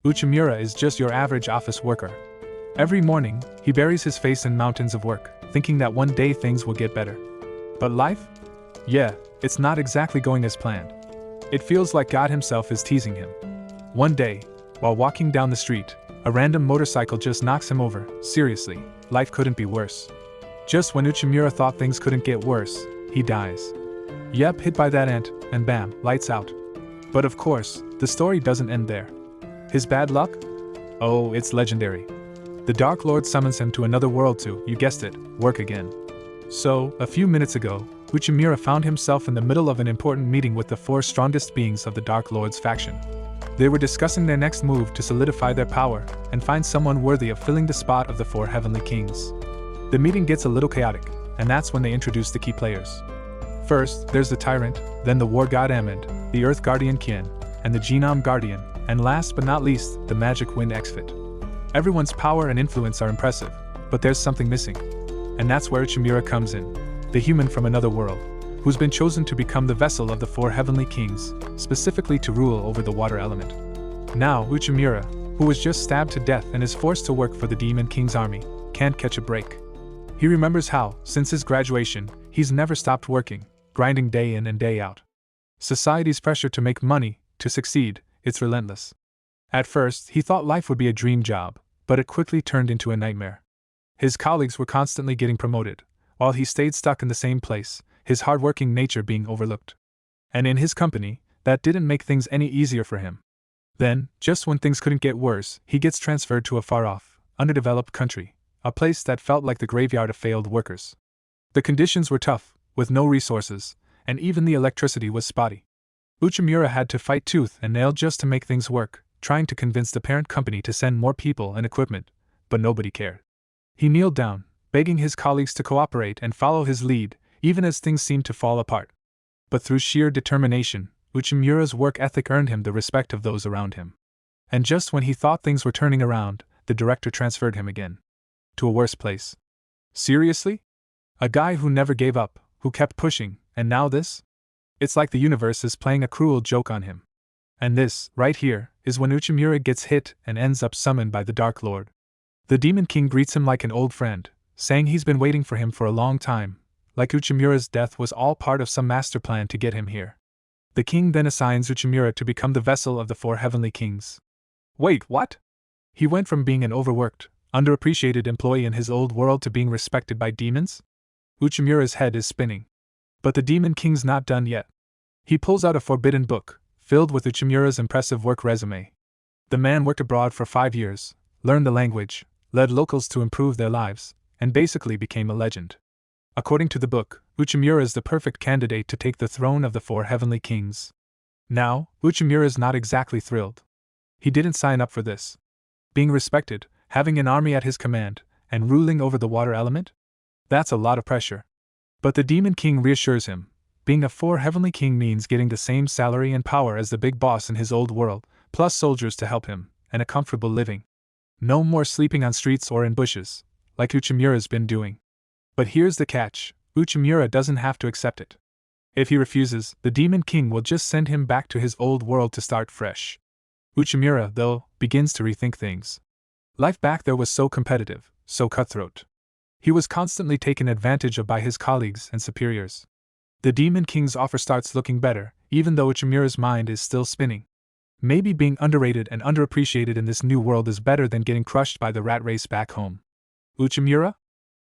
Uchimura is just your average office worker. Every morning, he buries his face in mountains of work, thinking that one day things will get better. But life? Yeah, it's not exactly going as planned. It feels like God himself is teasing him. One day, while walking down the street, a random motorcycle just knocks him over. Seriously, life couldn't be worse. Just when Uchimura thought things couldn't get worse, he dies. Yep, hit by that ant, and bam, lights out. But of course, the story doesn't end there. His bad luck? Oh, it's legendary. The Dark Lord summons him to another world to, you guessed it, work again. So, a few minutes ago, Uchimura found himself in the middle of an important meeting with the 4 strongest beings of the Dark Lord's faction. They were discussing their next move to solidify their power and find someone worthy of filling the spot of the 4 heavenly kings. The meeting gets a little chaotic, and that's when they introduce the key players. First, there's the Tyrant, then the War God Amond, the Earth Guardian Kien, and the Genome Guardian, and last but not least, the Magic Wind Exfit. Everyone's power and influence are impressive, but there's something missing. And that's where Uchimura comes in, the human from another world, who's been chosen to become the vessel of the 4 heavenly kings, specifically to rule over the water element. Now, Uchimura, who was just stabbed to death and is forced to work for the Demon King's army, can't catch a break. He remembers how, since his graduation, he's never stopped working, grinding day in and day out. Society's pressure to make money, to succeed, it's relentless. At first, he thought life would be a dream job, but it quickly turned into a nightmare. His colleagues were constantly getting promoted, while he stayed stuck in the same place, his hardworking nature being overlooked. And in his company, that didn't make things any easier for him. Then, just when things couldn't get worse, he gets transferred to a far-off, underdeveloped country, a place that felt like the graveyard of failed workers. The conditions were tough, with no resources, and even the electricity was spotty. Uchimura had to fight tooth and nail just to make things work, trying to convince the parent company to send more people and equipment, but nobody cared. He kneeled down, begging his colleagues to cooperate and follow his lead, even as things seemed to fall apart. But through sheer determination, Uchimura's work ethic earned him the respect of those around him. And just when he thought things were turning around, the director transferred him again. To a worse place. Seriously? A guy who never gave up, who kept pushing, and now this? It's like the universe is playing a cruel joke on him. And this, right here, is when Uchimura gets hit and ends up summoned by the Dark Lord. The Demon King greets him like an old friend, saying he's been waiting for him for a long time, like Uchimura's death was all part of some master plan to get him here. The king then assigns Uchimura to become the vessel of the 4 heavenly kings. Wait, what? He went from being an overworked, underappreciated employee in his old world to being respected by demons? Uchimura's head is spinning. But the Demon King's not done yet. He pulls out a forbidden book, filled with Uchimura's impressive work resume. The man worked abroad for 5 years, learned the language, led locals to improve their lives, and basically became a legend. According to the book, Uchimura is the perfect candidate to take the throne of the 4 heavenly kings. Now, Uchimura is not exactly thrilled. He didn't sign up for this. Being respected, having an army at his command, and ruling over the water element? That's a lot of pressure. But the Demon King reassures him. Being a 4 heavenly king means getting the same salary and power as the big boss in his old world, plus soldiers to help him, and a comfortable living. No more sleeping on streets or in bushes, like Uchimura's been doing. But here's the catch, Uchimura doesn't have to accept it. If he refuses, the Demon King will just send him back to his old world to start fresh. Uchimura, though, begins to rethink things. Life back there was so competitive, so cutthroat. He was constantly taken advantage of by his colleagues and superiors. The Demon King's offer starts looking better, even though Uchimura's mind is still spinning. Maybe being underrated and underappreciated in this new world is better than getting crushed by the rat race back home. Uchimura?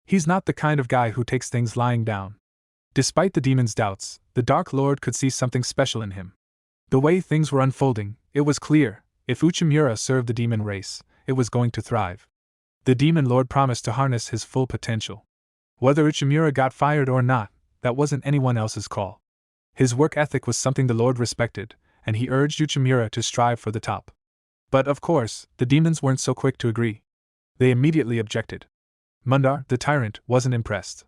He's not the kind of guy who takes things lying down. Despite the demon's doubts, the Dark Lord could see something special in him. The way things were unfolding, it was clear, if Uchimura served the demon race, it was going to thrive. The Demon Lord promised to harness his full potential. Whether Uchimura got fired or not, that wasn't anyone else's call. His work ethic was something the Lord respected, and he urged Uchimura to strive for the top. But of course, the demons weren't so quick to agree. They immediately objected. Mundar, the tyrant, wasn't impressed.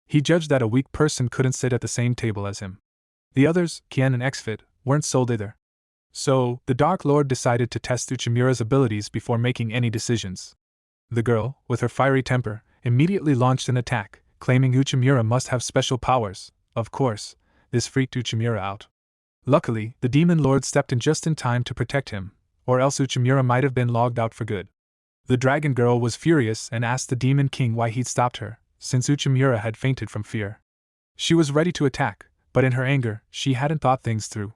He judged that a weak person couldn't sit at the same table as him. The others, Kien and Exfit, weren't sold either. So, the Dark Lord decided to test Uchimura's abilities before making any decisions. The girl, with her fiery temper, immediately launched an attack, claiming Uchimura must have special powers. Of course, this freaked Uchimura out. Luckily, the Demon Lord stepped in just in time to protect him, or else Uchimura might have been logged out for good. The dragon girl was furious and asked the demon king why he'd stopped her, since Uchimura had fainted from fear. She was ready to attack, but in her anger, she hadn't thought things through.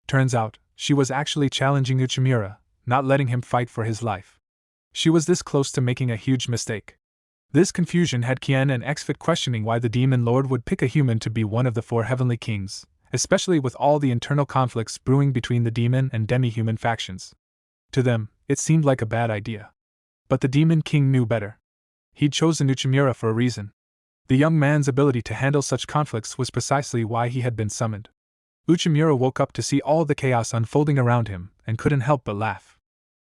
Turns out, she was actually challenging Uchimura, not letting him fight for his life. She was this close to making a huge mistake. This confusion had Kien and Xfit questioning why the demon lord would pick a human to be one of the 4 heavenly kings, especially with all the internal conflicts brewing between the demon and demi-human factions. To them, it seemed like a bad idea. But the demon king knew better. He'd chosen Uchimura for a reason. The young man's ability to handle such conflicts was precisely why he had been summoned. Uchimura woke up to see all the chaos unfolding around him and couldn't help but laugh.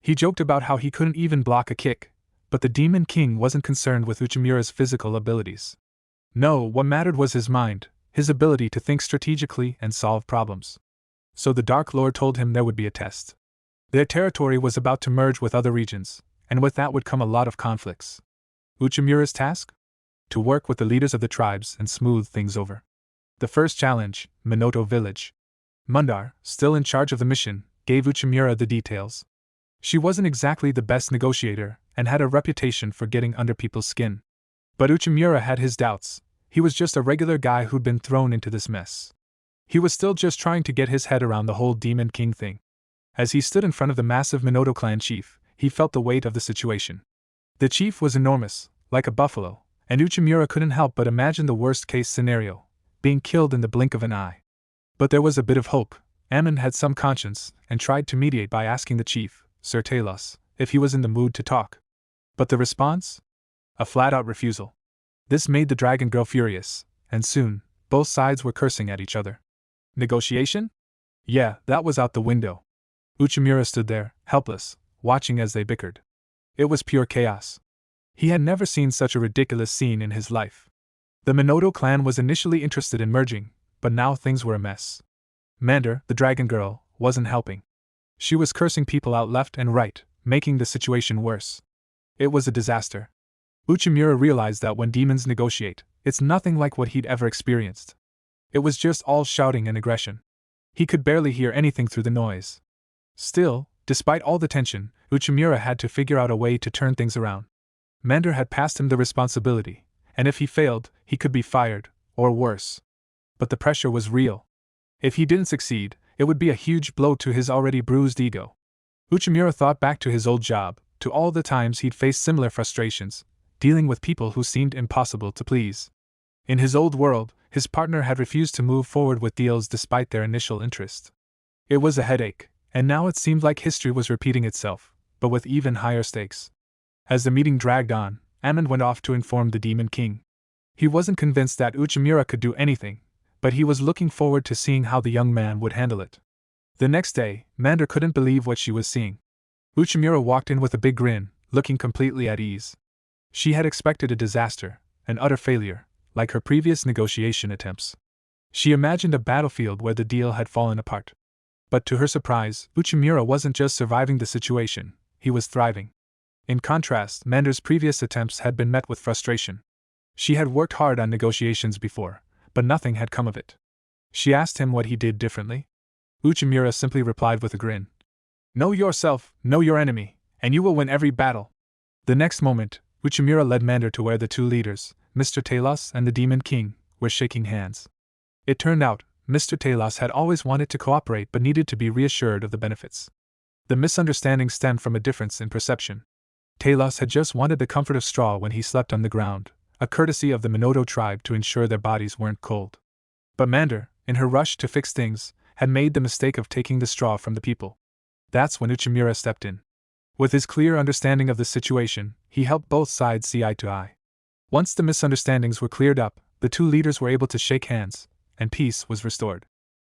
He joked about how he couldn't even block a kick, but the demon king wasn't concerned with Uchimura's physical abilities. No, what mattered was his mind, his ability to think strategically and solve problems. So the Dark Lord told him there would be a test. Their territory was about to merge with other regions, and with that would come a lot of conflicts. Uchimura's task? To work with the leaders of the tribes and smooth things over. The first challenge, Minoto Village. Mundar, still in charge of the mission, gave Uchimura the details. She wasn't exactly the best negotiator, and had a reputation for getting under people's skin. But Uchimura had his doubts. He was just a regular guy who'd been thrown into this mess. He was still just trying to get his head around the whole Demon King thing. As he stood in front of the massive Minoto clan chief, he felt the weight of the situation. The chief was enormous, like a buffalo, and Uchimura couldn't help but imagine the worst-case scenario, being killed in the blink of an eye. But there was a bit of hope. Ammon had some conscience, and tried to mediate by asking the chief, Sir Talos, if he was in the mood to talk. But the response? A flat-out refusal. This made the dragon girl furious, and soon, both sides were cursing at each other. Negotiation? Yeah, that was out the window. Uchimura stood there, helpless, watching as they bickered. It was pure chaos. He had never seen such a ridiculous scene in his life. The Minoto clan was initially interested in merging, but now things were a mess. Mander, the dragon girl, wasn't helping. She was cursing people out left and right, making the situation worse. It was a disaster. Uchimura realized that when demons negotiate, it's nothing like what he'd ever experienced. It was just all shouting and aggression. He could barely hear anything through the noise. Still, despite all the tension, Uchimura had to figure out a way to turn things around. Mander had passed him the responsibility, and if he failed, he could be fired, or worse. But the pressure was real. If he didn't succeed, it would be a huge blow to his already bruised ego. Uchimura thought back to his old job, to all the times he'd faced similar frustrations, dealing with people who seemed impossible to please. In his old world, his partner had refused to move forward with deals despite their initial interest. It was a headache, and now it seemed like history was repeating itself, but with even higher stakes. As the meeting dragged on, Ammon went off to inform the Demon King. He wasn't convinced that Uchimura could do anything, but he was looking forward to seeing how the young man would handle it. The next day, Mander couldn't believe what she was seeing. Uchimura walked in with a big grin, looking completely at ease. She had expected a disaster, an utter failure, like her previous negotiation attempts. She imagined a battlefield where the deal had fallen apart. But to her surprise, Uchimura wasn't just surviving the situation, he was thriving. In contrast, Mander's previous attempts had been met with frustration. She had worked hard on negotiations before, but nothing had come of it. She asked him what he did differently. Uchimura simply replied with a grin. Know yourself, know your enemy, and you will win every battle. The next moment, Uchimura led Mander to where the two leaders, Mr. Talos and the Demon King, were shaking hands. It turned out, Mr. Talos had always wanted to cooperate but needed to be reassured of the benefits. The misunderstanding stemmed from a difference in perception. Talos had just wanted the comfort of straw when he slept on the ground, a courtesy of the Minoto tribe to ensure their bodies weren't cold. But Mander, in her rush to fix things, had made the mistake of taking the straw from the people. That's when Uchimura stepped in. With his clear understanding of the situation, he helped both sides see eye to eye. Once the misunderstandings were cleared up, the two leaders were able to shake hands, and peace was restored.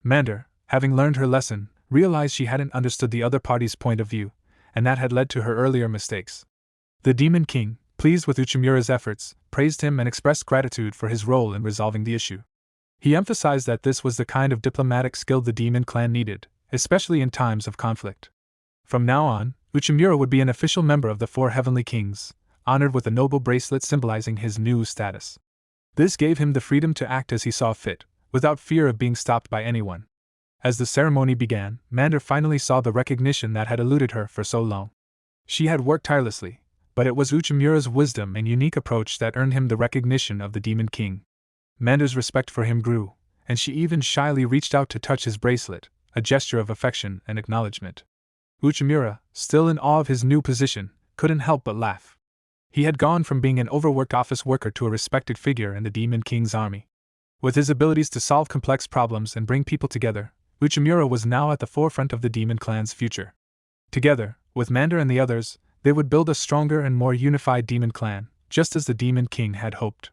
Mander, having learned her lesson, realized she hadn't understood the other party's point of view, and that had led to her earlier mistakes. The Demon King, pleased with Uchimura's efforts, praised him and expressed gratitude for his role in resolving the issue. He emphasized that this was the kind of diplomatic skill the Demon clan needed, especially in times of conflict. From now on, Uchimura would be an official member of the 4 Heavenly Kings, honored with a noble bracelet symbolizing his new status. This gave him the freedom to act as he saw fit, without fear of being stopped by anyone. As the ceremony began, Mander finally saw the recognition that had eluded her for so long. She had worked tirelessly, but it was Uchimura's wisdom and unique approach that earned him the recognition of the Demon King. Mander's respect for him grew, and she even shyly reached out to touch his bracelet, a gesture of affection and acknowledgement. Uchimura, still in awe of his new position, couldn't help but laugh. He had gone from being an overworked office worker to a respected figure in the Demon King's army. With his abilities to solve complex problems and bring people together, Uchimura was now at the forefront of the Demon Clan's future. Together, with Mander and the others, they would build a stronger and more unified Demon Clan, just as the Demon King had hoped.